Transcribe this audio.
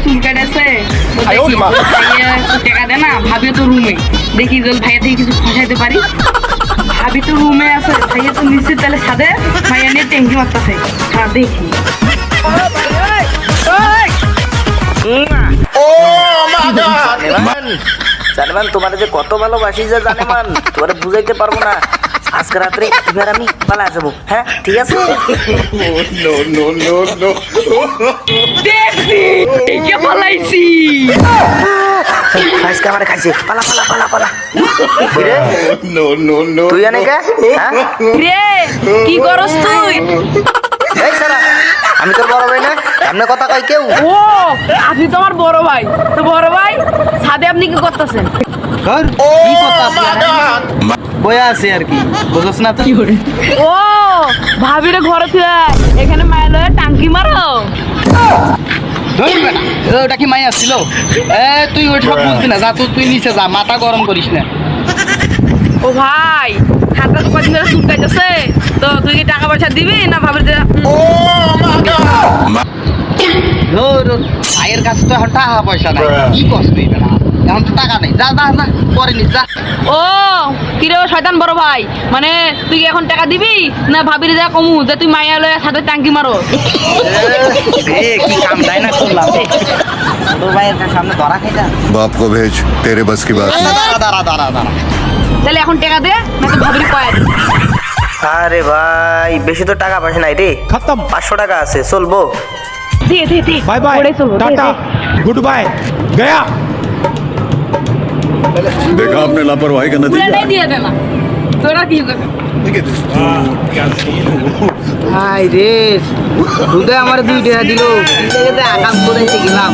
চুল কাটেছে টাকা দে না, ভাবি তো রুমে দেখি জল ভাইয়া থেকে কিছু ফসাইতে পারি। ভাবি তো রুমে আছে, ভাইয়া তো নিশ্চিত তাহলে সাথে ভাইয়া নিয়ে ট্যাঙ্কি মারতেছে। হ্যাঁ দেখি। জানেমান তোমার যে কত ভালোবাসি যে জানেমান তোমার বুঝাইতে পারবো না। আজকে রাত্রে তুমি আর আমি পালা যাবো, হ্যাঁ ঠিক আছে? দেখছি কে পালাইছি। আজকে আমার খাইছে, পালা পালা পালা পালা। তুই আনে কে? রে কি করস তুই? এই সারা, আমি তোর বড় ভাই না, এমনি কথা কই কেউ? ও আপনি তো আমার বড় ভাই। তো বড় ভাই ছাদে আপনি কি করতেছেন? বয়া আছে আর কি, বুঝছ না তো? ও ভাবিরে ঘরে ফিরে এখানে মায়ের লয়ে টাঙ্কি মারো। ওটা কি মাইয়া ছিল? তুই ওই সব বুঝবি না, যা তুই নিচে যা, মাথা গরম করিস না। ও ভাই খাতা কদিন ধরে চুলকাইতেছে, তো তুই কি টাকা পয়সা দিবি না ভাবির যে? ভাইয়ের কাছে তো এখন টাকা পয়সা নাই, কি কষ্ট তুই বেটা? এখন তো টাকা নেই, যা যা যা পরে নিস যা। ও কিরে শয়তান বড় ভাই, মানে তুই কি এখন টাকা দিবি না ভাবির যা কমু যে তুই মাইয়া লয়ে সাথে টাঙ্কি মারো? কি কাম তাই না করলাম ছোট ভাইয়ের সামনে ধরা খাইতা। बाप को भेज तेरे बस की बात। দাঁড়া দাঁড়া দাঁড়া দাঁড়া, তাহলে এখন টাকা দে না তো ভাবির কয়। আরে ভাই বেশি তো টাকা পয়সা নাই রে, खत्म। 500 টাকা আছে, চলবো? দে দে দে बाय बाय ওরে চলো, দে, टाटा দে। गुड बाय गया। देखा आपने लापरवाही का नतीजा। পুরাটাই দিয়ে দে না, তোরা কি করবি? ভাই রে দুধে আমার 2 টাকা দিল, আকাম করে গেলাম।